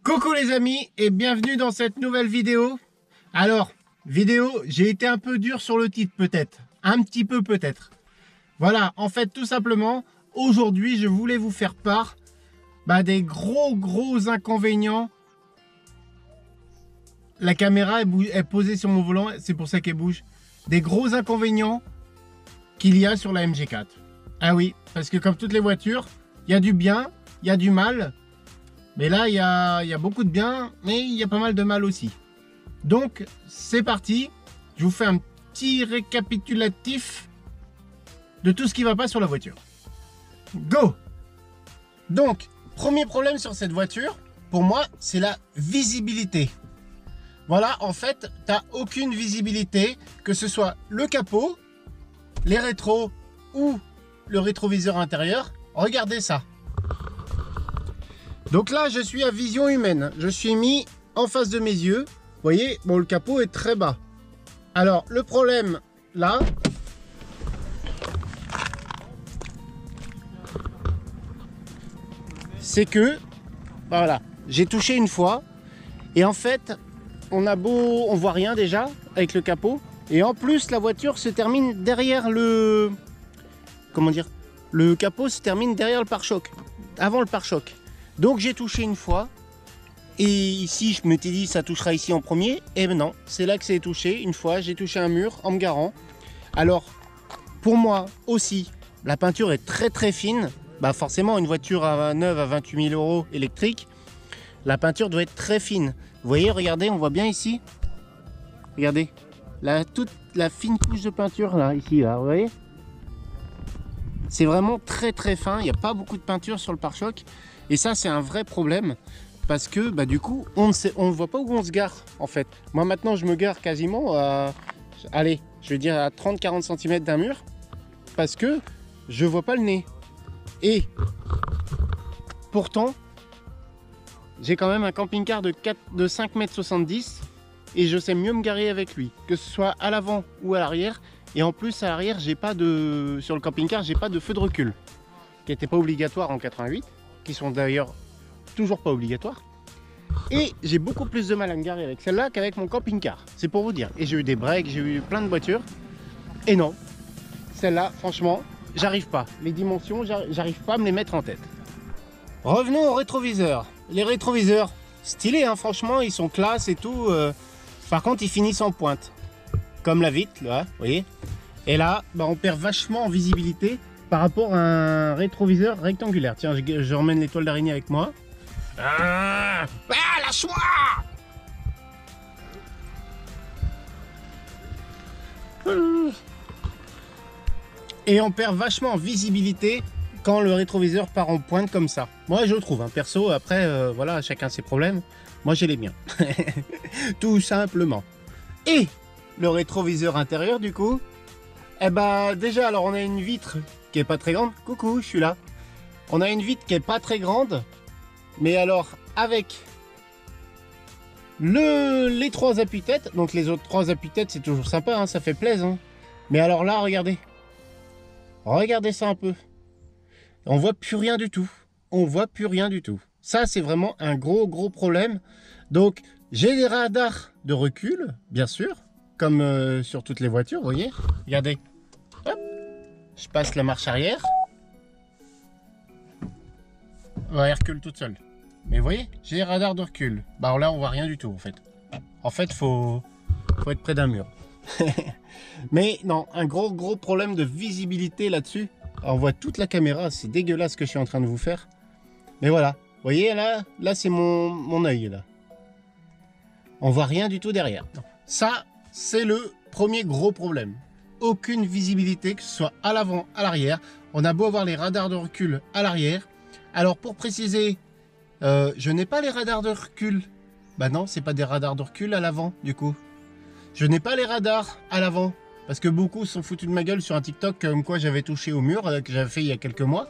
Coucou les amis et bienvenue dans cette nouvelle vidéo. Alors, j'ai été un peu dur sur le titre peut-être, un petit peu peut-être. Voilà, en fait tout simplement, aujourd'hui je voulais vous faire part des gros inconvénients. La caméra est posée sur mon volant, c'est pour ça qu'elle bouge. Des gros inconvénients qu'il y a sur la MG4. Ah oui, parce que comme toutes les voitures, il y a du bien, il y a du mal. Mais là, il y a beaucoup de bien, mais il y a pas mal de mal aussi. Donc, c'est parti. Je vous fais un petit récapitulatif de tout ce qui ne va pas sur la voiture. Go! Donc, premier problème sur cette voiture, pour moi, c'est la visibilité. Voilà, en fait, tu n'as aucune visibilité, que ce soit le capot, les rétros ou le rétroviseur intérieur. Regardez ça. Donc là, je suis à vision humaine. Je suis mis en face de mes yeux. Vous voyez, bon, le capot est très bas. Alors, le problème, là, c'est que, voilà, j'ai touché une fois. Et en fait, on voit rien déjà avec le capot. Et en plus, la voiture se termine derrière le... Comment dire? Le capot se termine derrière le pare-choc. Avant le pare-choc. Donc j'ai touché une fois, et ici je m'étais dit ça touchera ici en premier, et non, c'est là que c'est touché. Une fois j'ai touché un mur en me garant. Alors pour moi aussi, la peinture est très fine. Forcément une voiture neuve à 28 000 € électrique, la peinture doit être très fine. Vous voyez, regardez, on voit bien ici. Regardez, toute la fine couche de peinture là, ici, là, vous voyez. C'est vraiment très fin, il n'y a pas beaucoup de peinture sur le pare-choc. Et ça, c'est un vrai problème parce que du coup, on ne voit pas où on se gare en fait. Moi maintenant, je me gare quasiment à, allez, je vais dire à 30-40 cm d'un mur parce que je vois pas le nez. Et pourtant, j'ai quand même un camping-car de 5,70 m et je sais mieux me garer avec lui, que ce soit à l'avant ou à l'arrière. Et en plus, à l'arrière, j'ai pas de, sur le camping-car, j'ai pas de feu de recul qui n'était pas obligatoire en 88. Qui sont d'ailleurs toujours pas obligatoires. Et j'ai beaucoup plus de mal à me garer avec celle-là qu'avec mon camping-car. C'est pour vous dire. Et j'ai eu des breaks, j'ai eu plein de voitures. Et non, celle-là, franchement, j'arrive pas. Les dimensions, j'arrive pas à me les mettre en tête. Revenons aux rétroviseurs. Les rétroviseurs, stylés, hein, franchement, ils sont classe et tout. Par contre, ils finissent en pointe. Comme la vitre, là, vous voyez. Et là, on perd vachement en visibilité par rapport à un rétroviseur rectangulaire. Tiens, je remène l'étoile d'araignée avec moi. Lâche-moi! Et on perd vachement en visibilité quand le rétroviseur part en pointe comme ça. Moi, je trouve, hein, perso, après, voilà, chacun ses problèmes. Moi, j'ai les miens. Tout simplement. Et le rétroviseur intérieur, du coup, déjà, alors on a une vitre qui est pas très grande. Coucou, je suis là. On a une vitre qui est pas très grande, mais alors avec les trois appuis-têtes, donc les autres trois appuis-têtes c'est toujours sympa, hein, ça fait plaisir. Hein. Mais alors là, regardez ça un peu. On voit plus rien du tout. On voit plus rien du tout. Ça c'est vraiment un gros problème. Donc j'ai des radars de recul, bien sûr, comme sur toutes les voitures, vous voyez. Regardez. Hop. Je passe la marche arrière. Elle recule toute seule. Mais vous voyez, j'ai les radars de recul. Là, on voit rien du tout, en fait. En fait, faut être près d'un mur. Mais non, un gros problème de visibilité là-dessus. On voit toute la caméra, c'est dégueulasse ce que je suis en train de vous faire. Mais voilà, vous voyez, là c'est mon œil, là. On voit rien du tout derrière. Ça, c'est le premier gros problème. Aucune visibilité, que ce soit à l'avant, à l'arrière. On a beau avoir les radars de recul à l'arrière. Alors pour préciser, je n'ai pas les radars de recul. Non, c'est pas des radars de recul à l'avant du coup. Je n'ai pas les radars à l'avant. Parce que beaucoup se sont foutus de ma gueule sur un TikTok comme quoi j'avais touché au mur, que j'avais fait il y a quelques mois.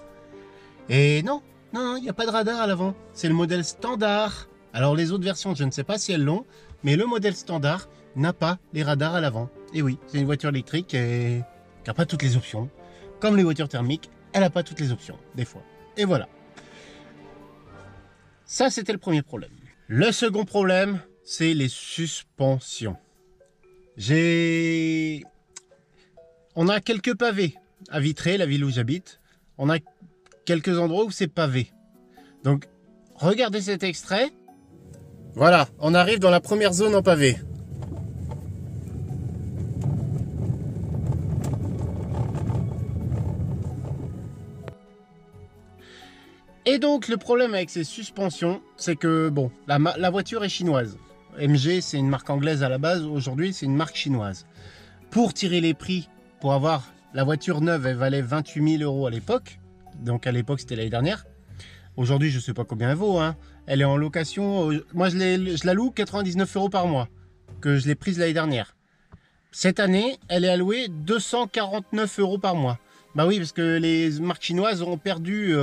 Et non, il n'y a pas de radar à l'avant. C'est le modèle standard. Alors les autres versions, je ne sais pas si elles l'ont, mais le modèle standard n'a pas les radars à l'avant. Et oui, c'est une voiture électrique qui n'a pas toutes les options. Comme les voitures thermiques, elle n'a pas toutes les options, des fois. Et voilà. Ça, c'était le premier problème. Le second problème, c'est les suspensions. On a quelques pavés à Vitré, la ville où j'habite. On a quelques endroits où c'est pavé. Donc, regardez cet extrait. Voilà, on arrive dans la première zone en pavé. Et donc, le problème avec ces suspensions, c'est que, bon, la voiture est chinoise. MG, c'est une marque anglaise à la base. Aujourd'hui, c'est une marque chinoise. Pour tirer les prix, pour avoir la voiture neuve, elle valait 28 000 € à l'époque. Donc, à l'époque, c'était l'année dernière. Aujourd'hui, je ne sais pas combien elle vaut. Hein. Elle est en location. Moi, je la loue 99 € par mois, que je l'ai prise l'année dernière. Cette année, elle est allouée 249 € par mois. Bah oui, parce que les marques chinoises ont perdu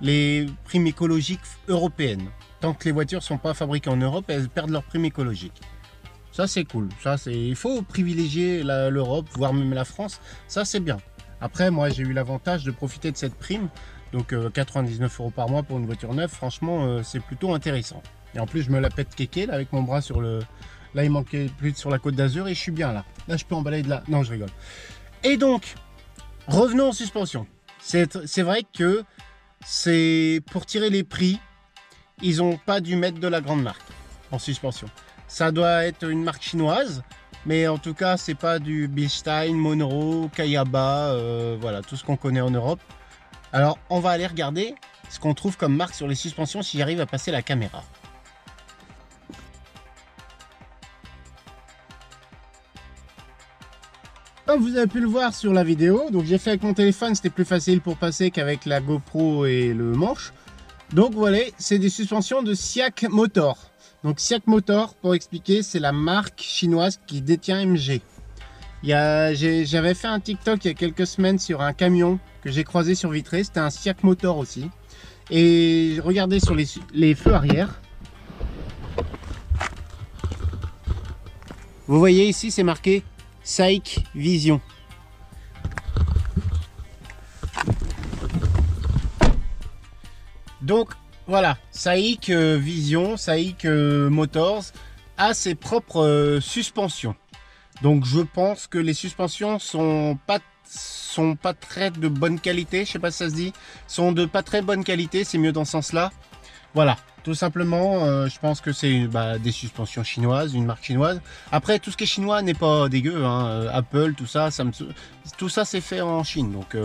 les primes écologiques européennes. Tant que les voitures ne sont pas fabriquées en Europe, elles perdent leurs primes écologiques. Ça, c'est cool. Il faut privilégier l'Europe, voire même la France. Ça, c'est bien. Après, moi, j'ai eu l'avantage de profiter de cette prime. Donc, 99 € par mois pour une voiture neuve, franchement, c'est plutôt intéressant. Et en plus, je me la pète kéké là, avec mon bras sur le... Là, il manquait plus sur la Côte d'Azur et je suis bien là. Là, je peux emballer de là. Non, je rigole. Et donc, revenons en suspension. C'est vrai que c'est pour tirer les prix, ils n'ont pas dû mettre de la grande marque en suspension. Ça doit être une marque chinoise, mais en tout cas, c'est pas du Bilstein, Monroe, Kayaba, voilà, tout ce qu'on connaît en Europe. Alors, on va aller regarder ce qu'on trouve comme marque sur les suspensions si j'arrive à passer la caméra. Comme vous avez pu le voir sur la vidéo, donc j'ai fait avec mon téléphone, c'était plus facile pour passer qu'avec la GoPro et le manche. Donc voilà, c'est des suspensions de Siak Motor. Donc Siak Motor, pour expliquer, c'est la marque chinoise qui détient MG. J'avais fait un TikTok il y a quelques semaines sur un camion que j'ai croisé sur Vitré, c'était un Siak Motor aussi. Et regardez sur les feux arrière. Vous voyez ici, c'est marqué SAIC Vision. Donc voilà, SAIC Vision, SAIC Motors a ses propres suspensions. Donc je pense que les suspensions sont pas très de bonne qualité, je sais pas si ça se dit, sont de pas très bonne qualité, c'est mieux dans ce sens-là. Voilà, tout simplement, je pense que c'est des suspensions chinoises, une marque chinoise. Après, tout ce qui est chinois n'est pas dégueu, hein. Apple, tout ça c'est fait en Chine, donc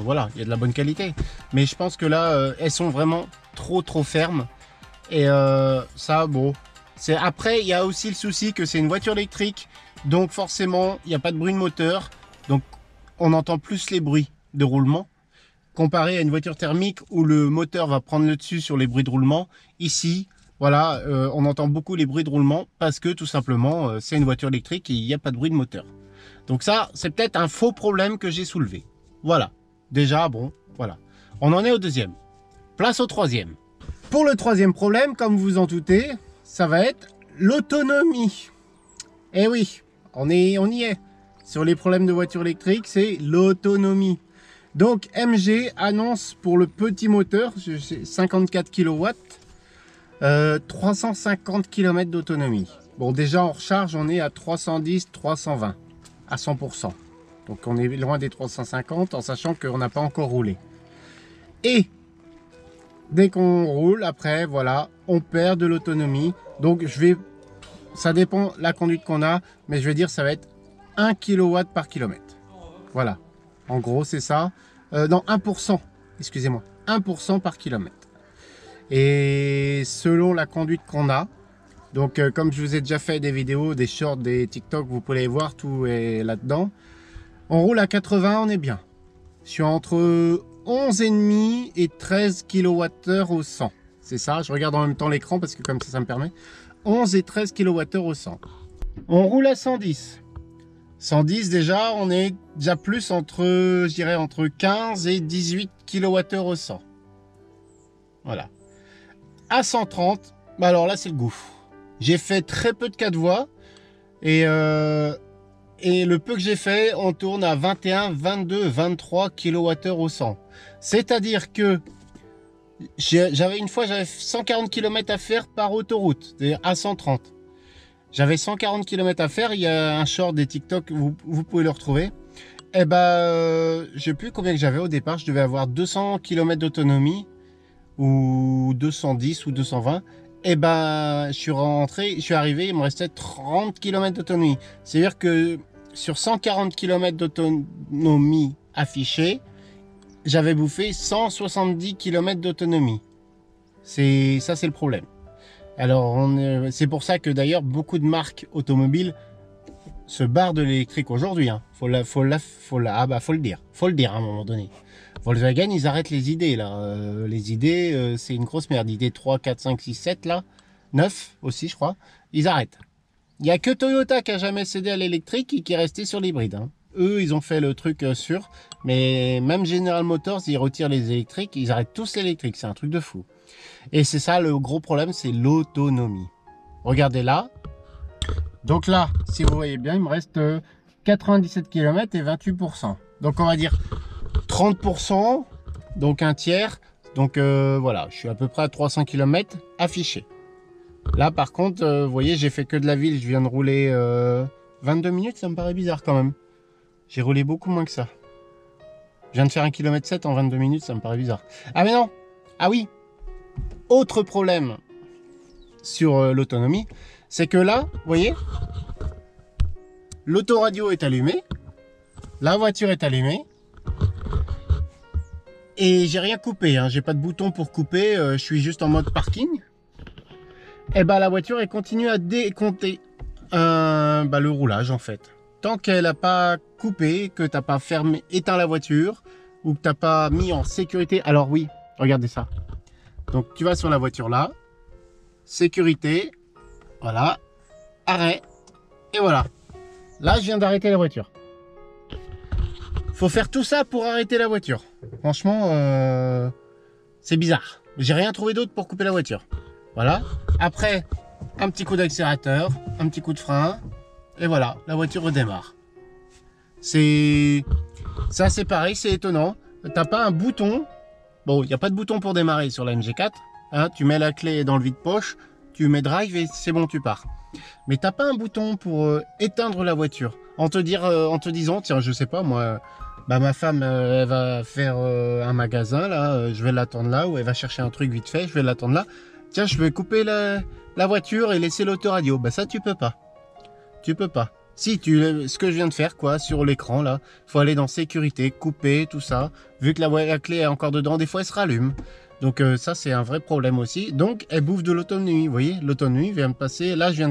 voilà, il y a de la bonne qualité. Mais je pense que là, elles sont vraiment trop fermes. Et ça, bon, après, il y a aussi le souci que c'est une voiture électrique, donc forcément, il n'y a pas de bruit de moteur, donc on entend plus les bruits de roulement. Comparé à une voiture thermique où le moteur va prendre le dessus sur les bruits de roulement, ici, voilà, on entend beaucoup les bruits de roulement parce que tout simplement, c'est une voiture électrique et il n'y a pas de bruit de moteur. Donc ça, c'est peut-être un faux problème que j'ai soulevé. Voilà, déjà, bon, voilà. On en est au deuxième. Place au troisième. Pour le troisième problème, comme vous en doutez, ça va être l'autonomie. Eh oui, on y est. Sur les problèmes de voiture électrique, c'est l'autonomie. Donc MG annonce pour le petit moteur, 54 kW, 350 km d'autonomie. Bon, déjà en recharge, on est à 310, 320 à 100%. Donc on est loin des 350 en sachant qu'on n'a pas encore roulé. Et dès qu'on roule, après, voilà, on perd de l'autonomie. Donc ça dépend de la conduite qu'on a, mais je vais dire ça va être 1 kW par kilomètre. Voilà, en gros c'est ça. Non, 1%, excusez-moi, 1% par kilomètre. Et selon la conduite qu'on a, donc comme je vous ai déjà fait des vidéos, des shorts, des TikTok, vous pouvez les voir, tout est là-dedans. On roule à 80, on est bien. Je suis entre 11,5 et 13 kWh au 100. C'est ça, je regarde en même temps l'écran parce que comme ça me permet. 11 et 13 kWh au 100. On roule à 110. 110 déjà, on est déjà plus je dirais entre 15 et 18 kWh au 100. Voilà. À 130, alors là c'est le gouffre. J'ai fait très peu de 4 voies et le peu que j'ai fait, on tourne à 21, 22, 23 kWh au 100. C'est-à-dire que J'avais une fois, j'avais 140 km à faire par autoroute, c'est-à-dire à 130. J'avais 140 km à faire, il y a un short des TikTok, vous pouvez le retrouver. Eh ben, je sais plus combien que j'avais au départ, je devais avoir 200 km d'autonomie, ou 210 ou 220. Eh ben, je suis arrivé, il me restait 30 km d'autonomie. C'est-à-dire que sur 140 km d'autonomie affichée, j'avais bouffé 170 km d'autonomie. Ça, c'est le problème. Alors, c'est pour ça que d'ailleurs, beaucoup de marques automobiles se barrent de l'électrique aujourd'hui. Hein. Faut le dire. Faut le dire à un moment donné. Volkswagen, ils arrêtent les idées, là. Les idées, c'est une grosse merde. Idée 3, 4, 5, 6, 7, là. 9 aussi, je crois. Ils arrêtent. Il n'y a que Toyota qui a jamais cédé à l'électrique et qui est resté sur l'hybride. Hein. Eux, ils ont fait le truc sûr. Mais même General Motors, ils retirent les électriques. Ils arrêtent tous l'électrique. C'est un truc de fou. Et c'est ça, le gros problème, c'est l'autonomie. Regardez là. Donc là, si vous voyez bien, il me reste 97 km et 28%. Donc on va dire 30%, donc un tiers. Donc voilà, je suis à peu près à 300 km affiché. Là par contre, vous voyez, j'ai fait que de la ville, je viens de rouler 22 minutes, ça me paraît bizarre quand même. J'ai roulé beaucoup moins que ça. Je viens de faire 1,7 km en 22 minutes, ça me paraît bizarre. Ah mais non. Ah oui. Autre problème sur l'autonomie, c'est que là, vous voyez, l'autoradio est allumée, la voiture est allumée, et j'ai rien coupé, hein, j'ai pas de bouton pour couper, je suis juste en mode parking. Et bah la voiture elle continue à décompter le roulage en fait. Tant qu'elle n'a pas coupé, que t'as pas fermé, éteint la voiture, ou que t'as pas mis en sécurité. Alors oui, regardez ça. Donc tu vas sur la voiture là, sécurité, voilà, arrêt, et voilà. Là je viens d'arrêter la voiture. Faut faire tout ça pour arrêter la voiture. Franchement, c'est bizarre. J'ai rien trouvé d'autre pour couper la voiture. Voilà. Après, un petit coup d'accélérateur, un petit coup de frein, et voilà, la voiture redémarre. Ça c'est pareil, c'est étonnant. T'as pas un bouton. Bon, il n'y a pas de bouton pour démarrer sur la MG4. Hein, tu mets la clé dans le vide-poche, tu mets drive et c'est bon, tu pars. Mais t'as pas un bouton pour éteindre la voiture. En te disant, tiens, je sais pas, moi, bah, ma femme, elle va faire un magasin, là, je vais l'attendre là, ou elle va chercher un truc vite fait, je vais l'attendre là. Tiens, je vais couper la voiture et laisser l'autoradio. Bah ça, tu peux pas. Tu peux pas. Si, ce que je viens de faire, quoi, sur l'écran, là, faut aller dans sécurité, couper, tout ça. Vu que la clé est encore dedans, des fois, elle se rallume. Donc ça, c'est un vrai problème aussi. Donc, elle bouffe de l'autonomie. Vous voyez, l'autonomie vient de passer... Là, je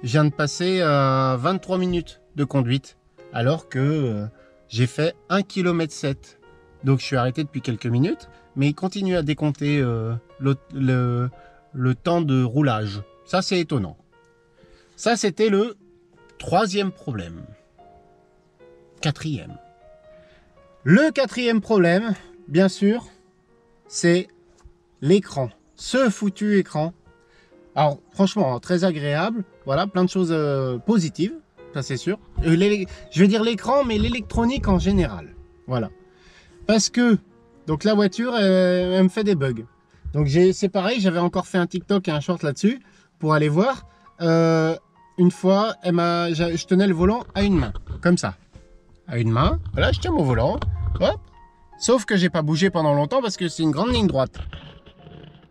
viens de passer 23 minutes de conduite. Alors que j'ai fait 1,7 km. Donc, je suis arrêté depuis quelques minutes. Mais il continue à décompter le temps de roulage. Ça, c'est étonnant. Ça, c'était le troisième problème. Quatrième. Le quatrième problème, bien sûr, c'est l'écran. Ce foutu écran. Alors, franchement, très agréable. Voilà, plein de choses positives. Ça, c'est sûr. Je vais dire l'écran, mais l'électronique en général. Voilà. Parce que, donc la voiture, elle me fait des bugs. Donc, c'est pareil, j'avais encore fait un TikTok et un short là-dessus pour aller voir. Une fois, je tenais le volant à une main, comme ça. À une main, voilà, je tiens mon volant, hop. Sauf que j'ai pas bougé pendant longtemps parce que c'est une grande ligne droite.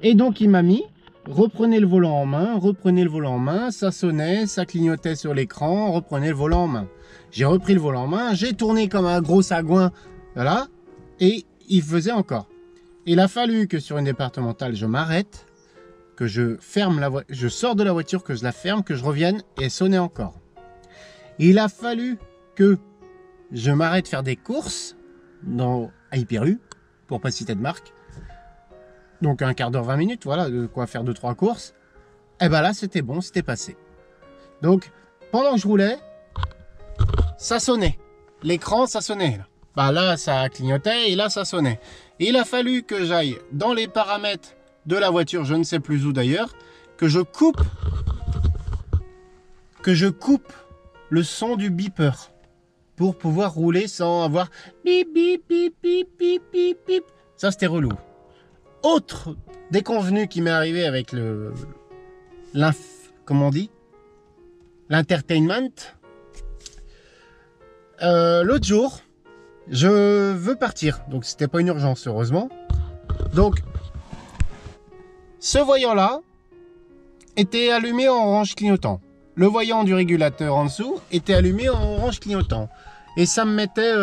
Et donc il m'a mis, reprenez le volant en main, ça sonnait, ça clignotait sur l'écran, reprenez le volant en main. J'ai repris le volant en main, j'ai tourné comme un gros sagouin, voilà, et il faisait encore. Il a fallu que sur une départementale, je m'arrête, que je ferme la voiture, je sors de la voiture, que je la ferme, que je revienne et sonner encore. Il a fallu que je m'arrête faire des courses à Hyper-U, pour pas citer de marque. Donc un quart d'heure, 20 minutes, voilà, de quoi faire 2-3 courses. Et ben là, c'était bon, c'était passé. Donc, pendant que je roulais, ça sonnait. L'écran, ça sonnait. Bah là, ça clignotait et là, ça sonnait. Et il a fallu que j'aille dans les paramètres de la voiture, je ne sais plus où d'ailleurs, que je coupe le son du beeper pour pouvoir rouler sans avoir bip bip bip bip bip bip bip. Ça c'était relou. Autre déconvenu qui m'est arrivé avec comment on dit, l'entertainment. L'autre jour, je veux partir, donc c'était pas une urgence heureusement. Donc, ce voyant-là était allumé en orange clignotant. Le voyant du régulateur en dessous était allumé en orange clignotant. Et ça me mettait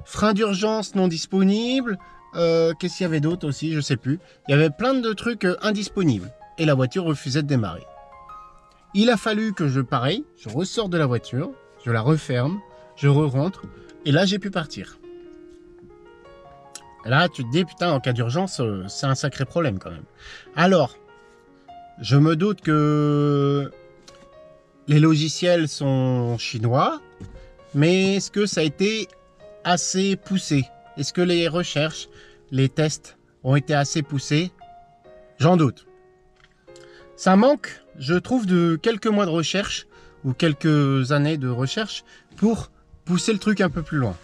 frein d'urgence non disponible. Qu'est-ce qu'il y avait d'autre aussi, je sais plus. Il y avait plein de trucs indisponibles. Et la voiture refusait de démarrer. Il a fallu que je ressors de la voiture, je la referme, je re-rentre. Et là, j'ai pu partir. Et là, tu te dis, putain, en cas d'urgence, c'est un sacré problème quand même. Alors, je me doute que les logiciels sont chinois, mais est-ce que ça a été assez poussé? Est-ce que les recherches, les tests ont été assez poussés? J'en doute. Ça manque, je trouve, de quelques mois de recherche ou quelques années de recherche pour pousser le truc un peu plus loin.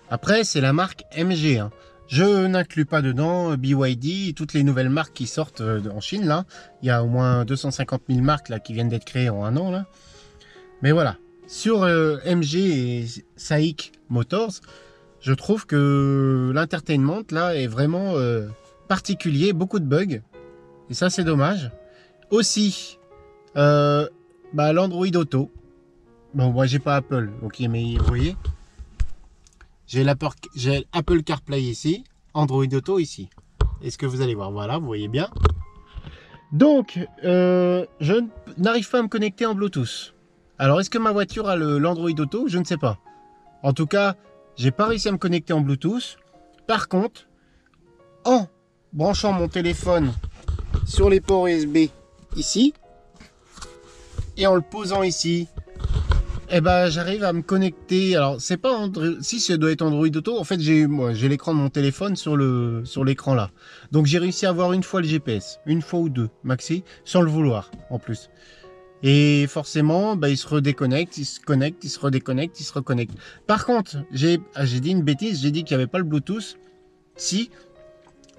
Après, c'est la marque MG. Hein. Je n'inclus pas dedans BYD et toutes les nouvelles marques qui sortent en Chine. Là, il y a au moins 250 000 marques là, qui viennent d'être créées en un an. Là. Mais voilà, sur MG et SAIC Motors, je trouve que l'entertainment là est vraiment particulier, beaucoup de bugs. Et ça, c'est dommage. Aussi, l'Android Auto. Bon, moi, j'ai pas Apple, donc mais vous voyez, j'ai Apple CarPlay ici, Android Auto ici. Est-ce que vous allez voir? Voilà, vous voyez bien. Donc, je n'arrive pas à me connecter en Bluetooth. Alors, est-ce que ma voiture a l'Android Auto? Je ne sais pas. En tout cas, j'ai pas réussi à me connecter en Bluetooth. Par contre, en branchant mon téléphone sur les ports USB ici et en le posant ici, eh ben, j'arrive à me connecter. Alors, c'est pas Android, si ça doit être Android Auto. En fait, j'ai l'écran de mon téléphone sur l'écran là. Donc, j'ai réussi à avoir une fois le GPS, une fois ou deux maxi, sans le vouloir en plus. Et forcément, il se redéconnecte, il se connecte, il se redéconnecte, il se reconnecte. Par contre, j'ai dit une bêtise, j'ai dit qu'il n'y avait pas le Bluetooth. Si,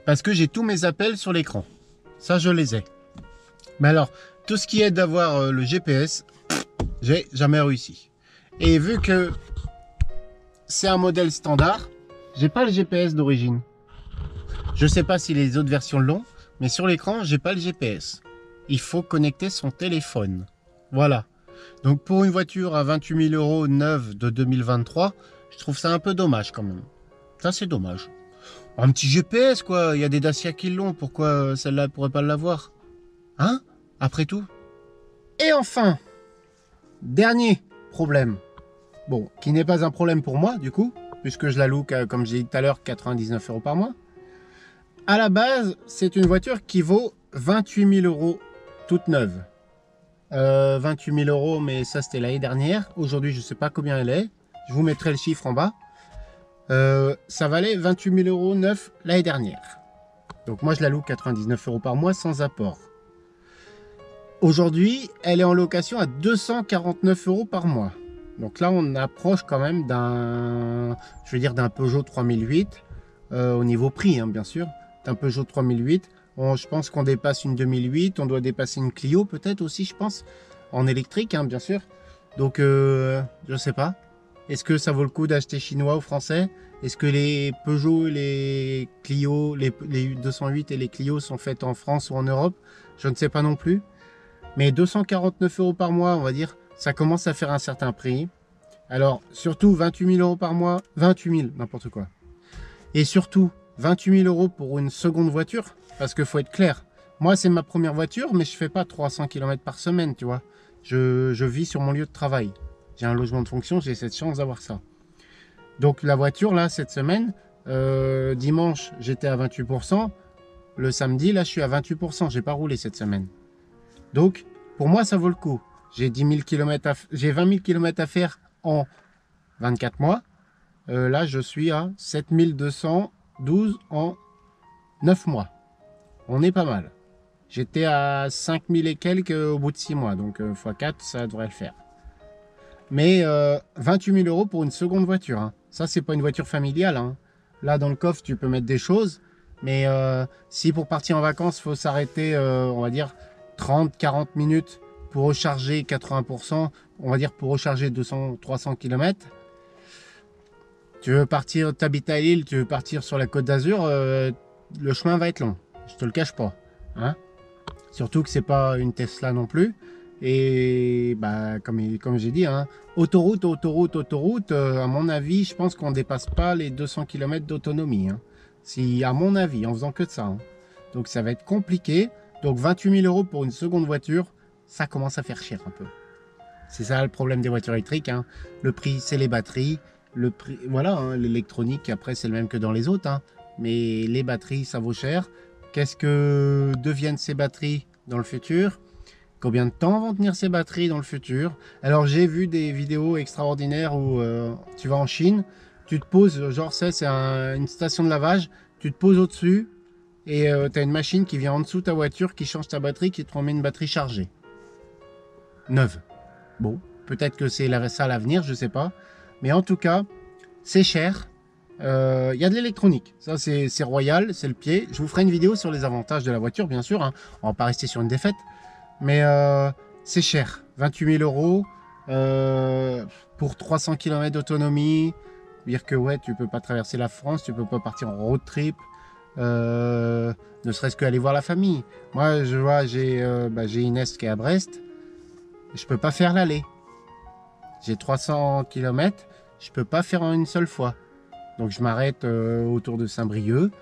parce que j'ai tous mes appels sur l'écran. Ça, je les ai. Mais alors, tout ce qui est d'avoir le GPS, j'ai jamais réussi. Et vu que c'est un modèle standard, j'ai pas le GPS d'origine. Je sais pas si les autres versions l'ont, mais sur l'écran, j'ai pas le GPS. Il faut connecter son téléphone. Voilà. Donc pour une voiture à 28 000 € neuve de 2023, je trouve ça un peu dommage quand même. Ça, c'est dommage. Un petit GPS, quoi. Il y a des Dacia qui l'ont. Pourquoi celle-là ne pourrait pas l'avoir? Hein? Après tout. Et enfin, dernier problème. Bon, qui n'est pas un problème pour moi, du coup, puisque je la loue, comme j'ai dit tout à l'heure, 99 € par mois. À la base, c'est une voiture qui vaut 28 000 € toute neuve. 28 000 €, mais ça, c'était l'année dernière. Aujourd'hui, je ne sais pas combien elle est. Je vous mettrai le chiffre en bas. Ça valait 28 000 € neuf l'année dernière. Donc moi je la loue 99 € par mois sans apport. Aujourd'hui elle est en location à 249 € par mois. Donc là on approche quand même d'un Peugeot 3008 au niveau prix hein, bien sûr, d'un Peugeot 3008. Je pense qu'on dépasse une 2008, on doit dépasser une Clio peut-être aussi je pense, en électrique hein, bien sûr. Donc je sais pas. Est-ce que ça vaut le coup d'acheter chinois ou français? Est-ce que les Peugeot, les Clio, les 208 et les Clio sont faites en France ou en Europe? Je ne sais pas non plus. Mais 249 € par mois, on va dire, ça commence à faire un certain prix. Alors, surtout 28 000 € par mois, 28 000, n'importe quoi. Et surtout, 28 000 € pour une seconde voiture, parce qu'il faut être clair. Moi, c'est ma première voiture, mais je fais pas 300 km par semaine, tu vois. Je vis sur mon lieu de travail. J'ai un logement de fonction, j'ai cette chance d'avoir ça. Donc la voiture, là, cette semaine, dimanche, j'étais à 28%. Le samedi, là, je suis à 28%. J'ai pas roulé cette semaine. Donc, pour moi, ça vaut le coup. J'ai j'ai 20 000 km à faire en 24 mois. Là, je suis à 7 212 en 9 mois. On est pas mal. J'étais à 5 000 et quelques au bout de 6 mois. Donc, x4, ça devrait le faire. Mais 28 000 € pour une seconde voiture. Hein. Ça, c'est pas une voiture familiale. Hein. Là, dans le coffre, tu peux mettre des choses. Mais si pour partir en vacances, il faut s'arrêter, on va dire, 30-40 minutes pour recharger 80%, on va dire pour recharger 200-300 km. Tu veux partir, tu habites à Lille, tu veux partir sur la Côte d'Azur, le chemin va être long, je te le cache pas. Hein, surtout que c'est pas une Tesla non plus. Et bah, comme j'ai dit, hein, autoroute, à mon avis, je pense qu'on ne dépasse pas les 200 km d'autonomie. Hein. Si, à mon avis, en faisant que de ça. Hein. Donc ça va être compliqué. Donc 28 000 € pour une seconde voiture, ça commence à faire cher un peu. C'est ça le problème des voitures électriques. Hein. Le prix, c'est les batteries. Le prix, voilà, hein, l'électronique, après, c'est le même que dans les autres. Hein. Mais les batteries, ça vaut cher. Qu'est-ce que deviennent ces batteries dans le futur? Combien de temps vont tenir ces batteries dans le futur? Alors, j'ai vu des vidéos extraordinaires où tu vas en Chine, tu te poses, genre c'est une station de lavage, tu te poses au-dessus et tu as une machine qui vient en dessous de ta voiture qui change ta batterie, qui te remet une batterie chargée. Neuve. Bon, peut-être que c'est ça l'avenir, je sais pas. Mais en tout cas, c'est cher. Il y a de l'électronique, ça c'est royal, c'est le pied. Je vous ferai une vidéo sur les avantages de la voiture, bien sûr. Hein. On va pas rester sur une défaite. Mais c'est cher, 28 000 € pour 300 km d'autonomie. Dire que ouais, tu peux pas traverser la France, tu peux pas partir en road trip, ne serait-ce qu'aller voir la famille. Moi, je vois, j'ai Inès qui est à Brest, je peux pas faire l'aller. J'ai 300 km, je peux pas faire en une seule fois. Donc je m'arrête autour de Saint-Brieuc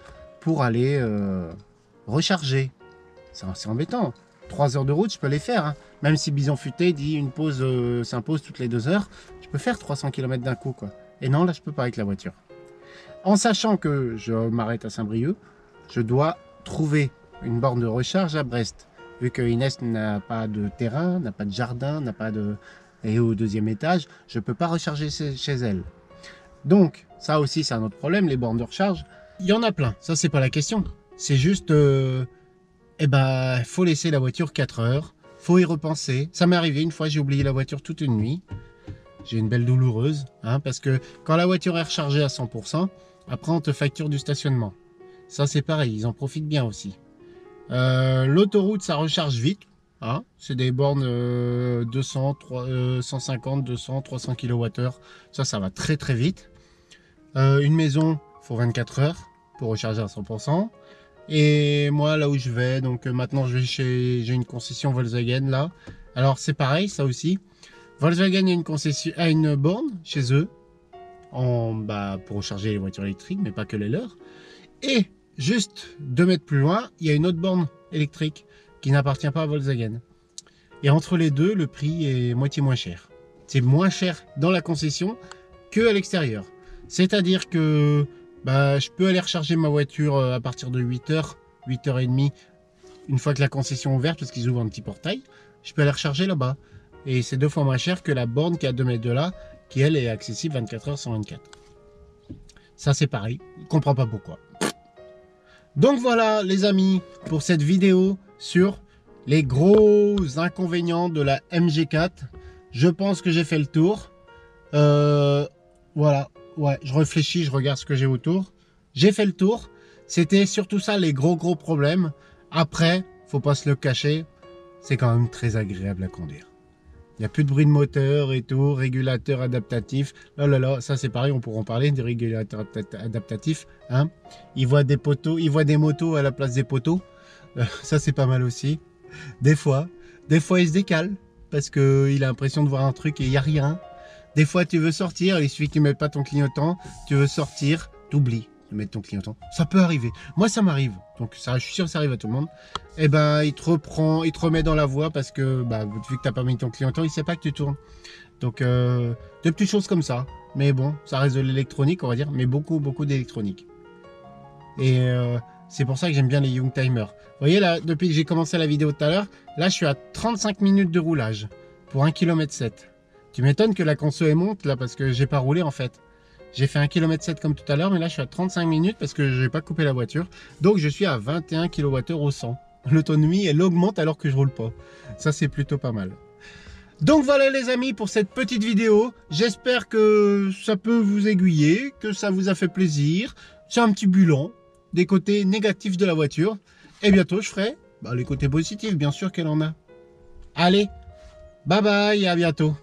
pour aller recharger. C'est embêtant. 3 heures de route, je peux les faire. Hein. Même si Bison Futé dit une pause s'impose toutes les 2 heures, je peux faire 300 km d'un coup. Quoi. Et non, là, je peux pas avec la voiture. En sachant que je m'arrête à Saint-Brieuc, je dois trouver une borne de recharge à Brest. Vu que Inès n'a pas de terrain, n'a pas de jardin, n'a pas de... Et au 2e étage, je ne peux pas recharger chez elle. Donc, ça aussi, c'est un autre problème, les bornes de recharge. Il y en a plein, ça, c'est pas la question. C'est juste... Eh ben, il faut laisser la voiture 4 heures, faut y repenser. Ça m'est arrivé une fois, j'ai oublié la voiture toute une nuit. J'ai une belle douloureuse, hein, parce que quand la voiture est rechargée à 100%, après on te facture du stationnement. Ça c'est pareil, ils en profitent bien aussi. L'autoroute, ça recharge vite. Hein, c'est des bornes 150, 200, 300 kWh. Ça va très très vite. Une maison, il faut 24 heures pour recharger à 100%. Et moi, là où je vais, donc maintenant j'ai une concession Volkswagen là. Alors c'est pareil, ça aussi. Volkswagen a une borne chez eux pour recharger les voitures électriques, mais pas que les leurs. Et juste 2 mètres plus loin, il y a une autre borne électrique qui n'appartient pas à Volkswagen. Et entre les deux, le prix est moitié moins cher. C'est moins cher dans la concession qu'à l'extérieur. C'est-à-dire que je peux aller recharger ma voiture à partir de 8h, 8h30, une fois que la concession est ouverte, parce qu'ils ouvrent un petit portail, je peux aller recharger là-bas. Et c'est 2 fois moins cher que la borne qui est à 2 mètres de là, qui elle est accessible 24 heures sur 24. Ça c'est pareil, je ne comprends pas pourquoi. Donc voilà les amis, pour cette vidéo sur les gros inconvénients de la MG4. Je pense que j'ai fait le tour. Voilà. Ouais, je réfléchis, je regarde ce que j'ai autour. J'ai fait le tour. C'était surtout ça les gros problèmes. Après, faut pas se le cacher, c'est quand même très agréable à conduire. Il n'y a plus de bruit de moteur et tout, régulateur adaptatif. Là, ça c'est pareil, on pourra en parler des régulateurs adaptatifs. Hein. Il voit des poteaux, il voit des motos à la place des poteaux. Ça c'est pas mal aussi. Des fois il se décale parce qu'il a l'impression de voir un truc et il n'y a rien. Des fois, tu veux sortir, il suffit que tu ne mettes pas ton clignotant, tu veux sortir, t'oublies de mettre ton clignotant. Ça peut arriver. Moi, ça m'arrive. Donc, ça, je suis sûr que ça arrive à tout le monde. Et ben, il te reprend, il te remet dans la voie parce que, vu que tu n'as pas mis ton clignotant, il ne sait pas que tu tournes. Donc, de petites choses comme ça. Mais bon, ça reste de l'électronique, on va dire, mais beaucoup d'électronique. Et c'est pour ça que j'aime bien les Youngtimer. Vous voyez, là, depuis que j'ai commencé la vidéo tout à l'heure, là, je suis à 35 minutes de roulage pour 1,7 km. Tu m'étonnes que la conso monte là parce que j'ai pas roulé en fait. J'ai fait 1,7 km comme tout à l'heure, mais là je suis à 35 minutes parce que je n'ai pas coupé la voiture. Donc je suis à 21 kWh au 100. L'autonomie elle augmente alors que je roule pas. Ça c'est plutôt pas mal. Donc voilà les amis pour cette petite vidéo. J'espère que ça peut vous aiguiller, que ça vous a fait plaisir. C'est un petit bilan. des côtés négatifs de la voiture. Et bientôt, je ferai les côtés positifs, bien sûr qu'elle en a. Allez, bye bye et à bientôt.